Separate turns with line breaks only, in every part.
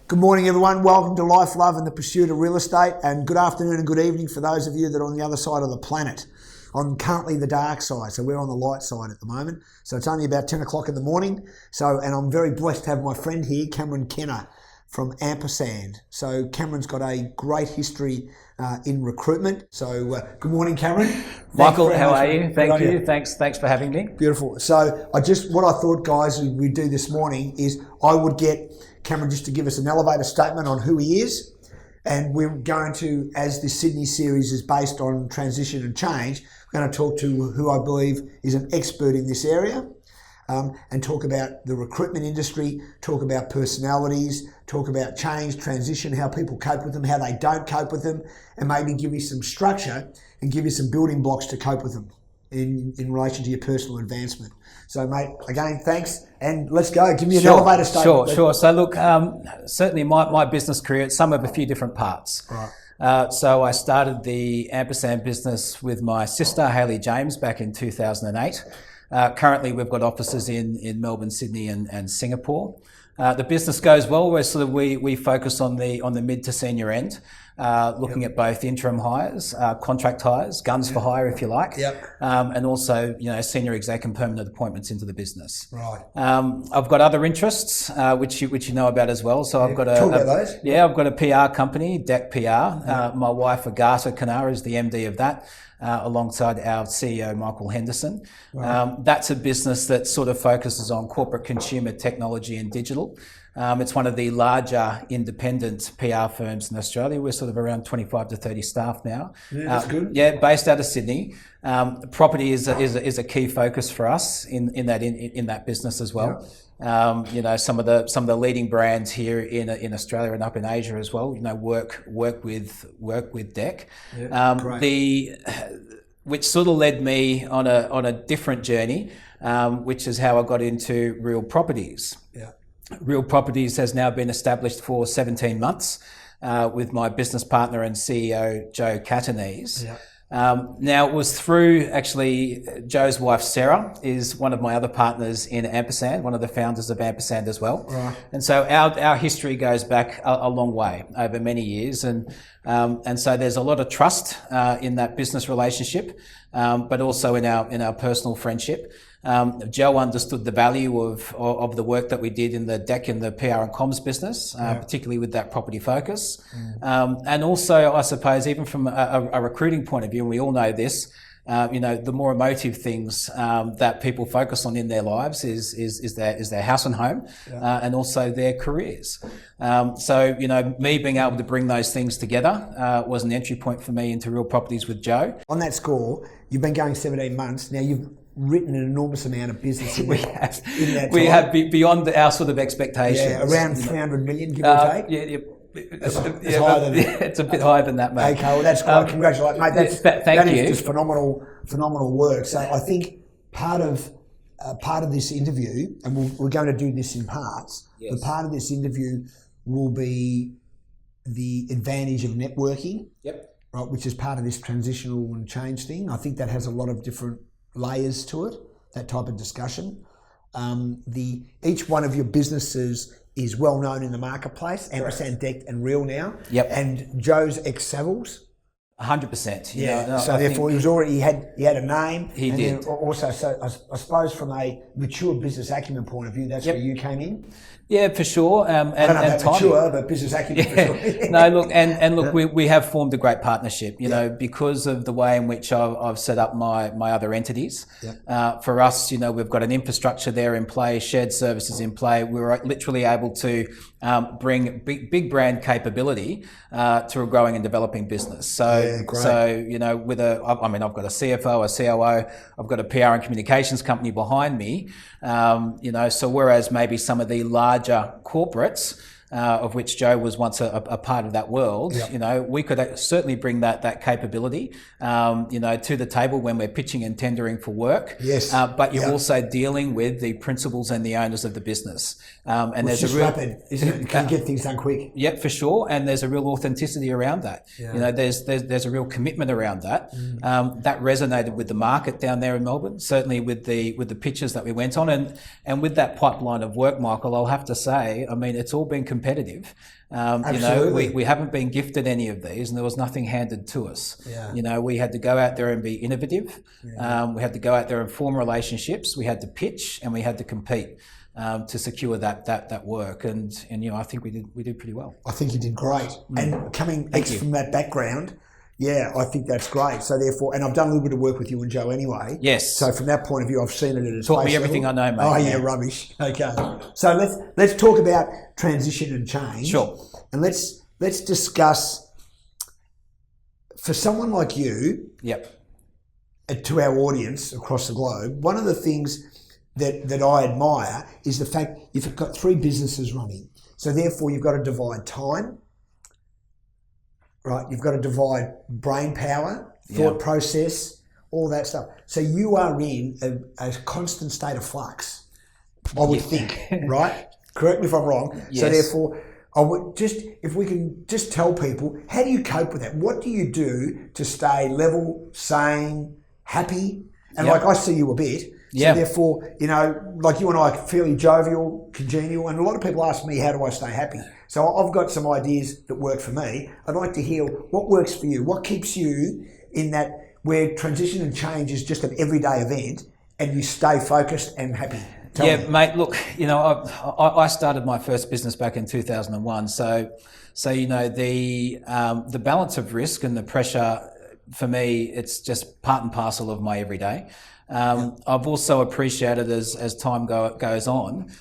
Good morning, everyone. Welcome to Life, Love and the Pursuit of Real Estate, and good afternoon and good evening for those of you that are on the other side of the planet. I'm currently the dark side, so we're on the light side at the moment. So it's only about 10 o'clock in the morning. And I'm very blessed to have my friend here, Cameron Kenna from Ampersand. So Cameron's got a great history in recruitment. So good morning, Cameron.
Michael, how are you? Thank you. Thanks for having me.
Beautiful. So what I thought, guys, we'd do this morning is I would get Cameron just to give us an elevator statement on who he is. And we're going to, as this Sydney series is based on transition and change, we're going to talk to who I believe is an expert in this area, and talk about the recruitment industry, talk about personalities, talk about change, transition, how people cope with them, how they don't cope with them, and maybe give you some structure and give you some building blocks to cope with them in relation to your personal advancement. So, mate, again, thanks, and let's go. Give me an elevator statement.
Sure. So, look, certainly my business career, some of a few different parts.
Right.
So I started the Ampersand business with my sister, Hayley James, back in 2008. Currently, we've got offices in Melbourne, Sydney and Singapore. The business goes well. We focus on the mid to senior end, looking at both interim hires, contract hires, guns for hire, if you like, and also senior exec and permanent appointments into the business.
Right.
I've got other interests which you know about as well. So I've got
talk about those.
I've got a PR company, Deck PR. My wife Agatha Kenna is the MD of that. Alongside our CEO, Michael Henderson.
Right.
That's a business that sort of focuses on corporate consumer technology and digital. It's one of the larger independent PR firms in Australia. We're sort of around 25 to 30 staff now.
Yeah, that's good.
Yeah, based out of Sydney. Property is a key focus for us in that business as well.
Yeah.
Some of the leading brands here in Australia and up in Asia as well. Work with Deck.
Yeah, great.
Which sort of led me on a different journey, which is how I got into Real Properties.
Yeah.
Real Properties has now been established for 17 months with my business partner and CEO Joe Catanese.
Yeah.
Now it was through actually Joe's wife Sarah is one of my other partners in Ampersand, one of the founders of Ampersand as well.
Right.
And so our history goes back a long way over many years, and so there's a lot of trust in that business relationship, but also in our personal friendship. Joe understood the value of the work that we did in the Deck and the PR and comms business, particularly with that property focus. And also, I suppose, even from a recruiting point of view, and we all know this, the more emotive things that people focus on in their lives is their house and home, and also their careers. So me being able to bring those things together was an entry point for me into Real Properties with Joe.
On that score, you've been going 17 months. Now you've written an enormous amount of business in that time.
We have beyond our sort of expectations.
Yeah, around 300 million, give or take.
Yeah.
It's higher than that.
It's a bit higher than that, mate.
Okay, well that's great. Congratulations, mate.
Thank you.
Is just phenomenal work. So I think part of this interview, and we're going to do this in parts.
Yes.
But part of this interview will be the advantage of networking.
Yep.
Right, which is part of this transitional and change thing. I think that has a lot of different layers to it, that type of discussion. Each one of your businesses is well known in the marketplace, Ampersand, Deck and Real now.
Yep.
And Joe's ex-Savills.
100%.
Yeah. So therefore he had a name.
He
and
did.
Then also, so I suppose from a mature business acumen point of view, that's where you came in.
Yeah, for sure.
I don't know about mature, but business acumen for sure.
No, look, we have formed a great partnership, because of the way in which I've set up my other entities.
Yep.
For us, we've got an infrastructure there in play, shared services in play. We were literally able to bring big brand capability to a growing and developing business. So,
great.
I've got a CFO, a COO, I've got a PR and communications company behind me. So whereas maybe some of the larger corporates, of which Joe was once a part of that world.
Yep.
We could certainly bring that capability, to the table when we're pitching and tendering for work.
Yes.
But you're also dealing with the principals and the owners of the business. And
there's a real rapid, isn't it? You can get things done quick.
Yeah, for sure. And there's a real authenticity around that.
Yeah.
There's a real commitment around that. That resonated with the market down there in Melbourne, certainly with the pitches that we went on, and with that pipeline of work, Michael. I'll have to say, it's all been competitive.
Absolutely.
We haven't been gifted any of these, and there was nothing handed to us.
Yeah.
We had to go out there and be innovative.
Yeah.
We had to go out there and form relationships. We had to pitch, and we had to compete to secure that work. And I think we did pretty well.
I think you did great. And coming from that background, yeah, I think that's great. So therefore, and I've done a little bit of work with you and Joe anyway.
Yes.
So from that point of view, I've seen it at a
Taught
space
me everything
level.
I know, mate.
Oh yeah, rubbish. Okay. So let's talk about transition and change.
Sure.
And let's discuss, for someone like you,
Yep.
To our audience across the globe, one of the things that I admire is the fact you've got 3 businesses running. So therefore, you've got to divide time. Right, you've got to divide brain power, thought process, all that stuff. So you are in a constant state of flux, I would think, right? Correct me if I'm wrong.
Yes.
So therefore, I would if we can just tell people, how do you cope with that? What do you do to stay level, sane, happy? And like I see you a bit. So therefore, like you and I are fairly jovial, congenial, and a lot of people ask me, how do I stay happy? So I've got some ideas that work for me. I'd like to hear what works for you. What keeps you in that where transition and change is just an everyday event and you stay focused and happy? Tell me.
Mate, look, I started my first business back in 2001. So the balance of risk and the pressure, for me, it's just part and parcel of my everyday. I've also appreciated as time goes on,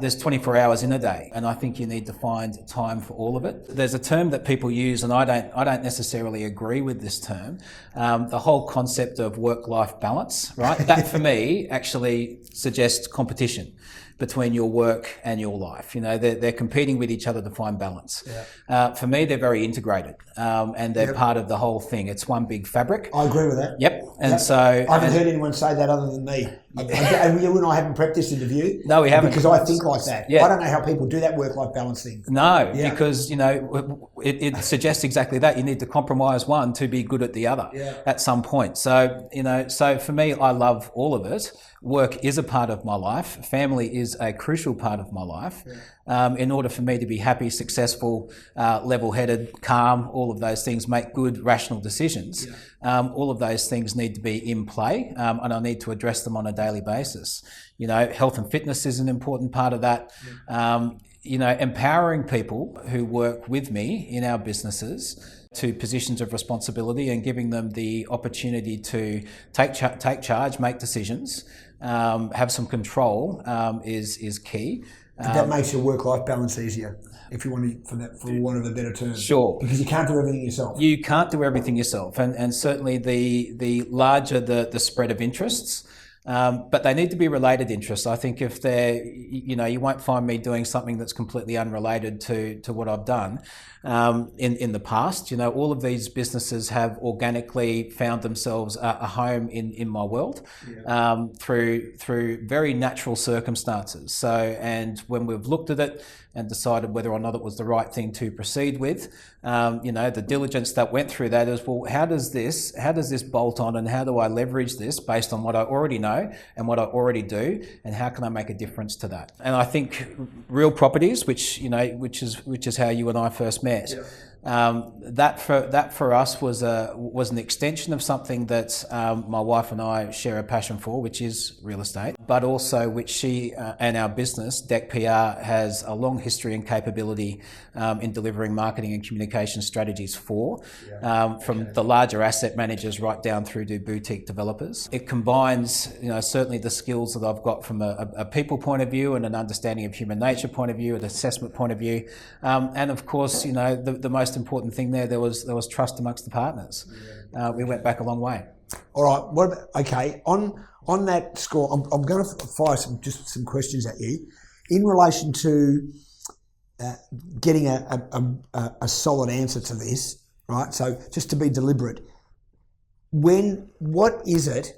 there's 24 hours in a day, and I think you need to find time for all of it. There's a term that people use, and I don't necessarily agree with this term. The whole concept of work-life balance, right? That for me actually suggests competition between your work and your life. They're competing with each other to find balance. For me, they're very integrated, and they're part of the whole thing. It's one big fabric.
I agree with that.
Yep. And so
I haven't heard anyone say that other than me. And you and I haven't prepped this interview.
No, we haven't.
Because I think like that.
Yeah.
I don't know how people do that work-life balance thing.
No, because it suggests exactly that. You need to compromise one to be good at the other at some point. So so for me, I love all of it. Work is a part of my life. Family is a crucial part of my life. In order for me to be happy, successful, level-headed, calm, all of those things, make good, rational decisions. All of those things need to be in play, and I need to address them on a daily basis. Health and fitness is an important part of that. Empowering people who work with me in our businesses to positions of responsibility and giving them the opportunity to take charge, make decisions, have some control is key.
That makes your work-life balance easier, if you want to, for want of a better term.
Sure.
Because you can't do everything yourself.
You can't do everything yourself, and certainly the larger the spread of interests. But they need to be related interests. I think if they're, you won't find me doing something that's completely unrelated to what I've done in the past. All of these businesses have organically found themselves a home in my world through very natural circumstances. So, and when we've looked at it and decided whether or not it was the right thing to proceed with, the diligence that went through that is, well, how does this bolt on, and how do I leverage this based on what I already know and what I already do, and how can I make a difference to that? And I think real properties, which is how you and I first met. That for us was an extension of something that my wife and I share a passion for, which is real estate, but also which she and our business, Deck PR, has a long history and capability in delivering marketing and communication strategies for, from the larger asset managers right down through to boutique developers. It combines, certainly the skills that I've got from a people point of view and an understanding of human nature point of view, an assessment point of view, and of course, the most important thing there was trust amongst the partners. We went back a long way.
All right. On that score, I'm going to fire some questions at you in relation to getting a solid answer to this. Right. So just to be deliberate, what is it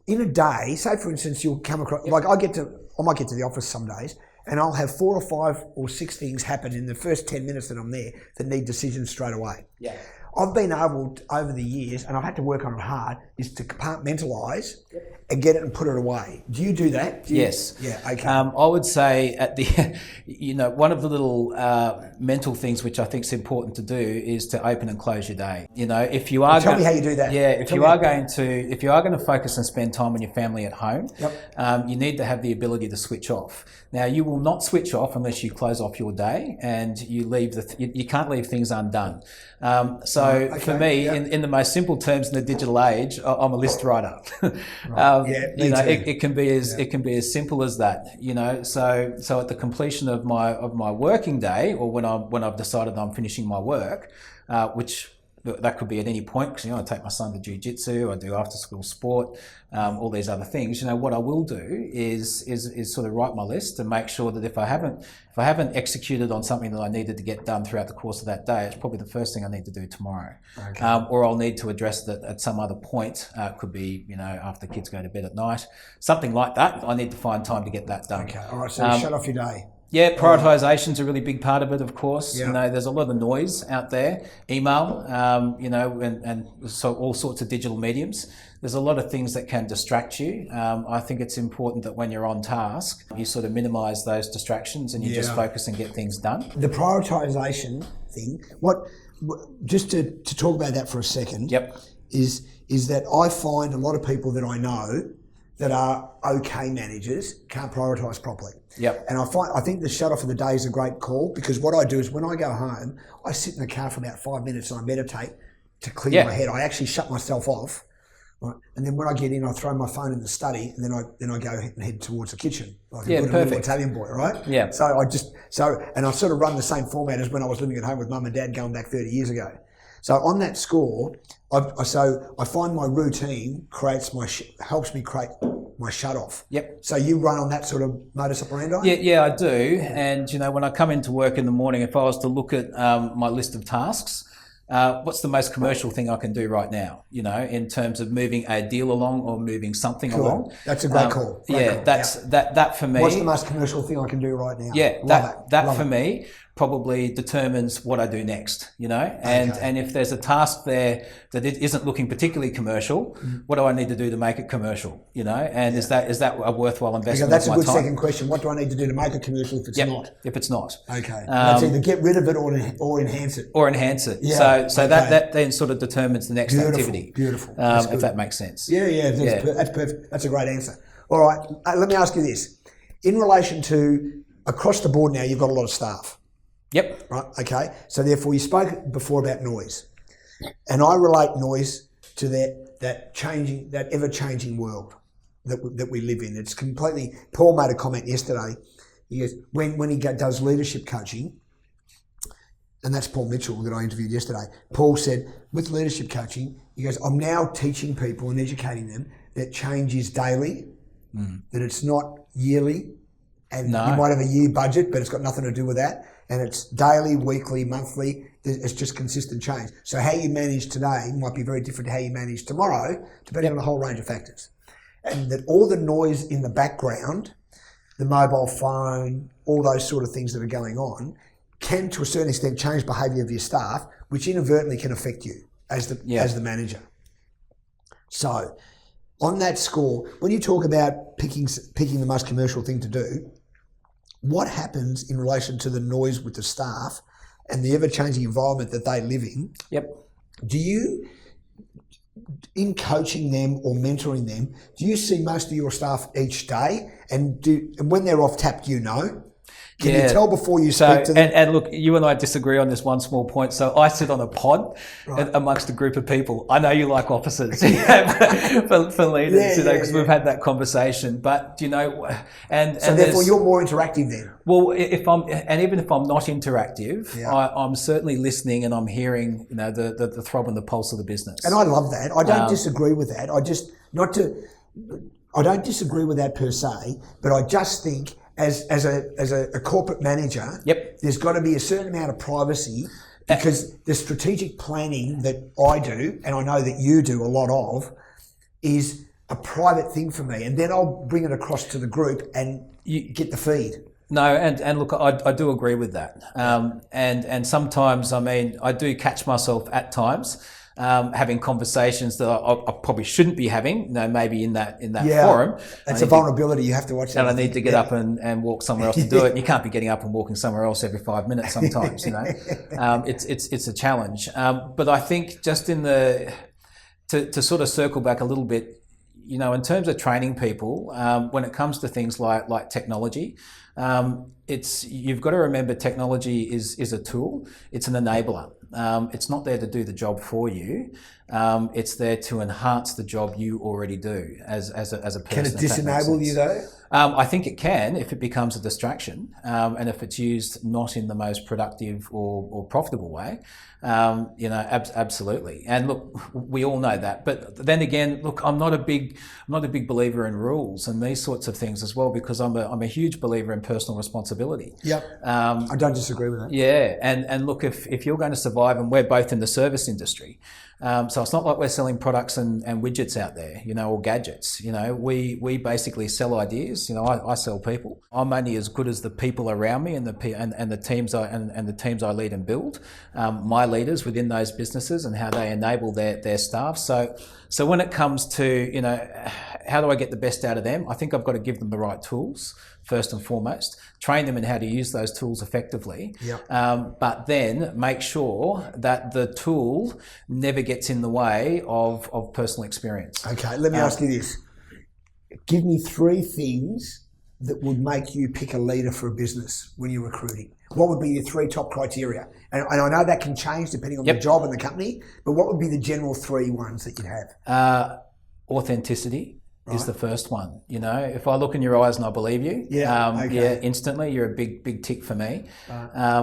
in a day? Say for instance, you'll come across, like I might get to the office some days, and I'll have 4 or 5 or 6 things happen in the first 10 minutes that I'm there that need decisions straight away.
Yeah.
I've been able to, over the years, and I've had to work on it hard, is to compartmentalise and get it and put it away. Do you do that?
Yes.
Yeah, okay.
I would say at the, one of the little mental things which I think is important to do is to open and close your day. If you are
tell me how you do that.
Yeah, if you are going to focus and spend time with your family at home, you need to have the ability to switch off. Now, you will not switch off unless you close off your day and you leave you can't leave things undone. For me, in the most simple terms in the digital age, I'm a list writer. It can be as simple as that. So at the completion of my working day, or when I've decided I'm finishing my work, which that could be at any point, because I take my son to jiu-jitsu, I do after school sport, all these other things. What I will do is sort of write my list and make sure that if I haven't executed on something that I needed to get done throughout the course of that day, it's probably the first thing I need to do tomorrow. Okay. Or I'll need to address that at some other point. It could be after the kids go to bed at night, something like that. I need to find time to get that done.
Okay, all right. So you shut off your day.
Yeah, prioritisation is a really big part of it, of course. Yeah. There's a lot of noise out there, email, and so all sorts of digital mediums. There's a lot of things that can distract you. I think it's important that when you're on task, you sort of minimise those distractions and you just focus and get things done.
The prioritisation thing, just to talk about that for a second, is that I find a lot of people that I know that are okay managers can't prioritise properly.
Yep.
And I think the shut off of the day is a great call, because what I do is when I go home, I sit in the car for about 5 minutes and I meditate to clear my head. I actually shut myself off, right? And then when I get in, I throw my phone in the study, and then I go and head towards the kitchen like a good little Italian boy, right?
Yeah.
So I sort of run the same format as when I was living at home with mum and dad going back 30 years ago. So on that score, I find my routine helps me create my shut off.
Yep.
So you run on that sort of modus operandi?
Yeah, I do. And when I come into work in the morning, if I was to look at my list of tasks, what's the most commercial thing I can do right now? In terms of moving a deal along or moving something along.
That's a great call.
That for me.
What's the most commercial thing I can do right now?
Yeah, that for me probably determines what I do next, and if there's a task there that it isn't looking particularly commercial, what do I need to do to make it commercial, and is that a worthwhile investment?
That's a good
time?
Second question. What do I need to do to make it commercial if it's not?
If it's not.
Okay. That's either get rid of it or enhance it.
Yeah. So that then sort of determines the next activity.
Beautiful.
If that makes sense.
Yeah. That's perfect. That's a great answer. All right. Let me ask you this. In relation to across the board now, you've got a lot of staff.
Yep.
Right. Okay. So therefore, you spoke before about noise, and I relate noise to that ever-changing world that we live in. It's completely. Paul made a comment yesterday. He goes when he does leadership coaching, and that's Paul Mitchell that I interviewed yesterday. Paul said with leadership coaching, he goes, I'm now teaching people and educating them that change is daily, that it's not yearly, and you might have a year budget, but it's got nothing to do with that. And it's daily, weekly, monthly. It's just consistent change. So how you manage today might be very different to how you manage tomorrow, depending on a whole range of factors. And that all the noise in the background, the mobile phone, all those sort of things that are going on, can to a certain extent change behaviour of your staff, which inadvertently can affect you as the manager. So on that score, when you talk about picking the most commercial thing to do, what happens in relation to the noise with the staff and the ever-changing environment that they live in?
Yep.
Do you, in coaching them or mentoring them, do you see most of your staff each day? And when they're off tap, do you know? Can you tell before you speak to them?
And look, you and I disagree on this one small point. So I sit on a pod amongst a group of people. I know you like officers for leaders, because we've had that conversation. But so
therefore you're more interactive then.
Well, even if I'm not interactive, I'm certainly listening and I'm hearing the throb and the pulse of the business.
And I love that. I don't disagree with that. I don't disagree with that per se, but I just think as a corporate manager, there's got to be a certain amount of privacy, because the strategic planning that I do, and I know that you do a lot of, is a private thing for me. And then I'll bring it across to the group and you get the feed.
No, and look, I do agree with that. And sometimes, I do catch myself at times having conversations that I probably shouldn't be having, maybe in that
Yeah.
forum.
It's a vulnerability. You have to watch that.
And I need to get up and walk somewhere else to do it. And you can't be getting up and walking somewhere else every 5 minutes sometimes, It's a challenge. But I think just to sort of circle back a little bit, in terms of training people, when it comes to things like technology, you've got to remember technology is a tool. It's an enabler. It's not there to do the job for you. It's there to enhance the job you already do as a person.
Can it disenable you though?
I think it can if it becomes a distraction, and if it's used not in the most productive or profitable way. Absolutely. And look, we all know that. But then again, look, I'm not a big believer in rules and these sorts of things as well, because I'm a huge believer in personal responsibility.
Yep. I don't disagree with that.
Yeah. And look, if you're going to survive, and we're both in the service industry, so it's not like we're selling products and widgets out there, or gadgets. We basically sell ideas. I sell people. I'm only as good as the people around me and the teams I lead and build. My leaders within those businesses and how they enable their staff. So when it comes to how do I get the best out of them, I think I've got to give them the right tools first and foremost, train them in how to use those tools effectively, but then make sure that the tool never gets in the way of personal experience.
Okay, let me ask you this. Give me 3 things that would make you pick a leader for a business when you're recruiting. What would be your 3 top criteria? And I know that can change depending on the job and the company, but what would be the general 3 ones that you'd have?
Authenticity. Is the first one. If I look in your eyes and I believe you, instantly you're a big tick for me.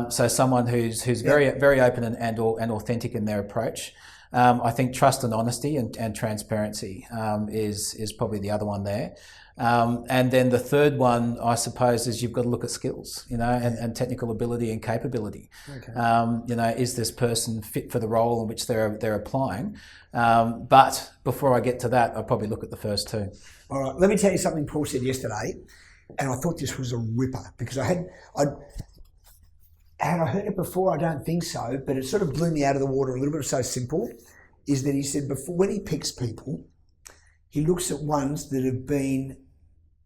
So someone who's very open and authentic in their approach. I think trust and honesty and transparency is probably the other one there. And then the third one, I suppose, is you've got to look at skills, and technical ability and capability. Okay. Is this person fit for the role in which they're applying? But before I get to that, I'll probably look at the first 2.
All right. Let me tell you something Paul said yesterday, and I thought this was a ripper because had I heard it before? I don't think so, but it sort of blew me out of the water a little bit. So simple is that he said before, when he picks people, he looks at ones that have been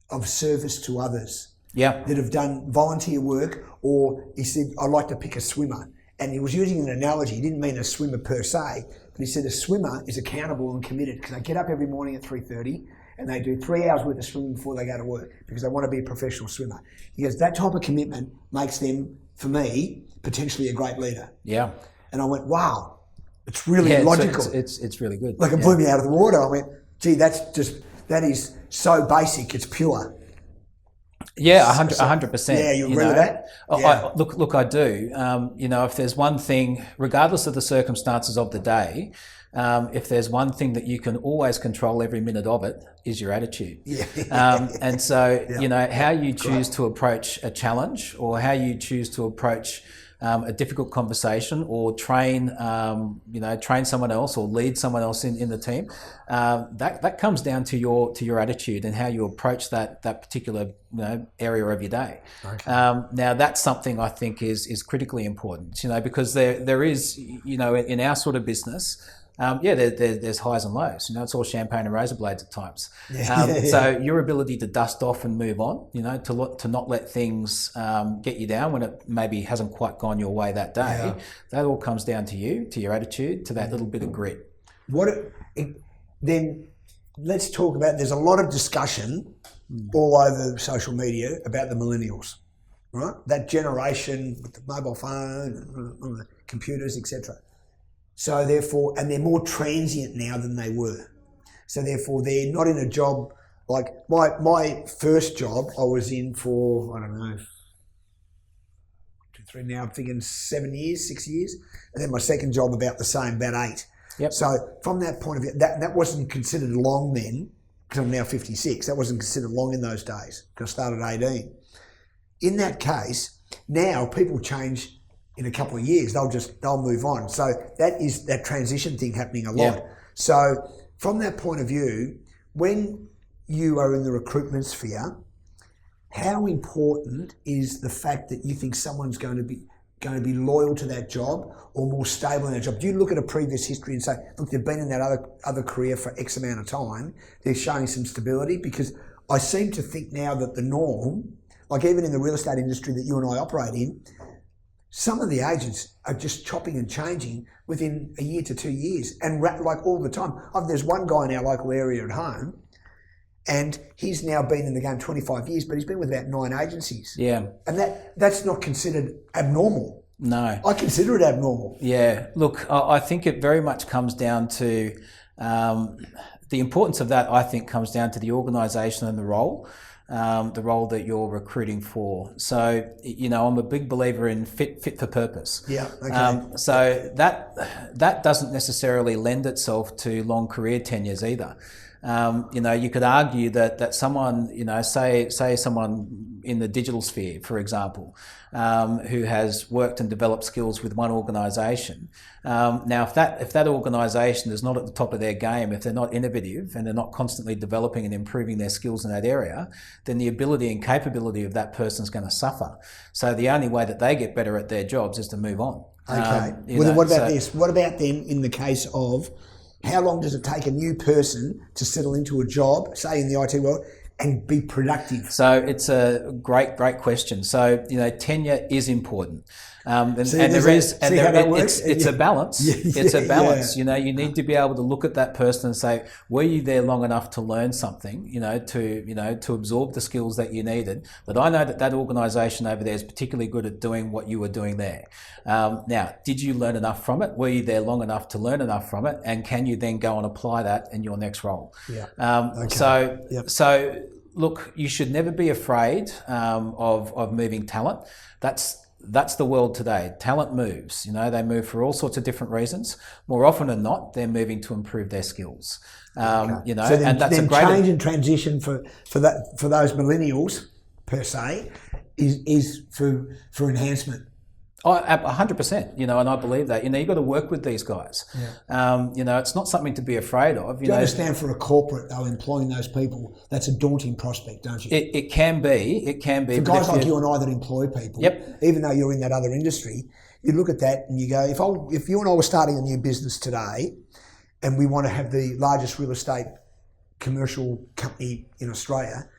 of service to others. Yeah. That have done volunteer work, or he said, I like to pick a swimmer. And he was using an analogy. He didn't mean a swimmer per se, but he said a swimmer is accountable and committed because they get up every morning at 3:30 and they do 3 hours worth of swimming before they go to work because they want to be a professional swimmer. He goes, that type of commitment makes them, for me, potentially a great leader. Yeah. And I went, wow, it's really logical.
It's really good.
Like it blew me out of the water. I went, gee, that is so basic, it's pure.
Yeah, 100%.
Yeah, you agree with that?
Yeah. Look, I do. If there's one thing, regardless of the circumstances of the day, if there's one thing that you can always control every minute of it, is your attitude. Yeah. And so, how you choose to approach a challenge, or how you choose to approach a difficult conversation, or train someone else, or lead someone else in the team, that comes down to your attitude and how you approach that particular area of your day. Okay. Now that's something I think is critically important, because there is, in our sort of business, there's highs and lows. It's all champagne and razor blades at times. So your ability to dust off and move on, to not let things get you down when it maybe hasn't quite gone your way that day, that all comes down to you, to your attitude, to that little bit of grit.
Then let's talk about, there's a lot of discussion all over social media about the millennials, right? That generation with the mobile phone, and the computers, etc. So therefore, and they're more transient now than they were. So therefore, they're not in a job like my first job I was in for, I don't know, 2, 3, now I'm thinking 6 years. And then my second job about the same, about 8. Yep. So from that point of view, that wasn't considered long then, because I'm now 56. That wasn't considered long in those days, because I started at 18. In that case, now people change in a couple of years. They'll move on. So that is that transition thing happening a lot. Yep. So from that point of view, when you are in the recruitment sphere, how important is the fact that you think someone's going to going to be loyal to that job or more stable in that job? Do you look at a previous history and say, look, they've been in that other career for X amount of time, they're showing some stability? Because I seem to think now that the norm, like even in the real estate industry that you and I operate in, some of the agents are just chopping and changing within a year to 2 years, and like all the time. There's one guy in our local area at home, and he's now been in the game 25 years, but he's been with about 9 agencies.
Yeah.
And that's not considered abnormal.
No.
I consider it abnormal.
Yeah. Look, I think it very much comes down to the importance of that. I think comes down to the organisation and the role that you're recruiting for. So, I'm a big believer in fit for purpose.
Yeah. Okay.
So that doesn't necessarily lend itself to long career tenures either. You could argue that someone, say someone in the digital sphere, for example, who has worked and developed skills with one organisation. Now, if that organisation is not at the top of their game, if they're not innovative and they're not constantly developing and improving their skills in that area, then the ability and capability of that person is going to suffer. So the only way that they get better at their jobs is to move on.
Okay. Then what about this? What about then in the case of, how long does it take a new person to settle into a job, say in the IT world, and be productive?
So it's a great question. So, tenure is important. It's a balance. It's a balance.
Yeah.
You need to be able to look at that person and say, were you there long enough to learn something, to absorb the skills that you needed? But I know that organisation over there is particularly good at doing what you were doing there. Now, did you learn enough from it? Were you there long enough to learn enough from it? And can you then go and apply that in your next role?
Yeah.
Okay. So look, you should never be afraid of moving talent. That's the world today. Talent moves. They move for all sorts of different reasons. More often than not, they're moving to improve their skills.
So
and that's a great
change and transition for those millennials per se is for enhancement.
100%, and I believe that. You've got to work with these guys.
Yeah.
It's not something to be afraid of.
Do you understand, for a corporate, though, employing those people, that's a daunting prospect, don't you?
It can be. For
guys like you and I that employ people,
yep.
Even though you're in that other industry, you look at that and you go, if you and I were starting a new business today and we want to have the largest real estate commercial company in Australia,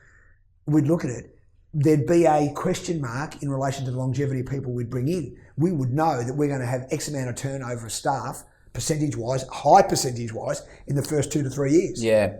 we'd look at it. There'd be a question mark in relation to the longevity of people we'd bring in. We would know that we're going to have X amount of turnover of staff, high percentage-wise, in the first 2 to 3 years.
Yeah.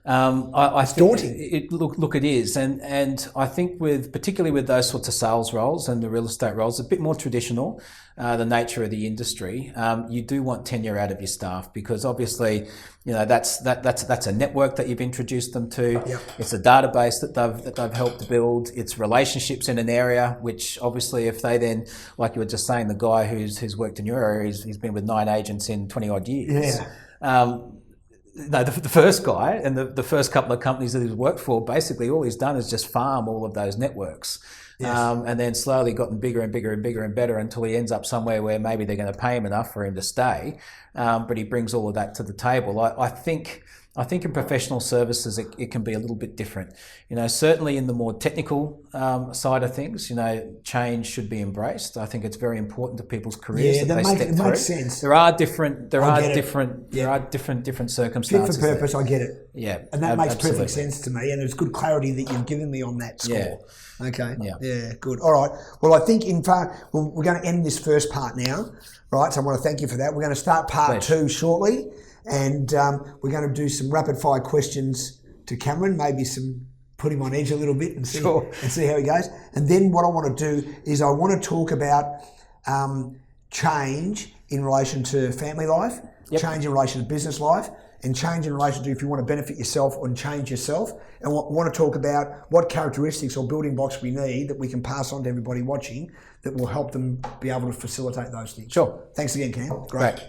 I
it's
think
daunting.
Look, it is. And I think particularly with those sorts of sales roles and the real estate roles, a bit more traditional, the nature of the industry, you do want tenure out of your staff, because obviously, that's a network that you've introduced them to.
Yep.
It's a database that they've helped build. It's relationships in an area, which obviously if they then, like you were just saying, the guy who's worked in your area, he's been with 9 agents in 20 odd years.
Yeah.
The first guy and the first couple of companies that he's worked for, basically all he's done is just farm all of those networks.
Yes.
And then slowly gotten bigger and bigger and bigger and better until he ends up somewhere where maybe they're going to pay him enough for him to stay. But he brings all of that to the table. I think in professional services, it can be a little bit different. Certainly in the more technical side of things, change should be embraced. I think it's very important to people's careers
it makes sense.
There are different circumstances.
Fit for purpose, I get it.
Yeah,
and that makes
absolutely.
perfect sense to me. And it's good clarity that you've given me on that score.
Yeah.
Okay.
Yeah.
Good. All right. Well, I think we're going to end this first part now, right? So I want to thank you for that. We're going to start part 2 shortly. And we're going to do some rapid fire questions to Cameron, maybe put him on edge a little bit and see how he goes. And then what I want to do is I want to talk about change in relation to family life, change in relation to business life, and change in relation to if you want to benefit yourself and change yourself. And want to talk about what characteristics or building blocks we need that we can pass on to everybody watching that will help them be able to facilitate those things.
Sure.
Thanks again, Cam.
Great.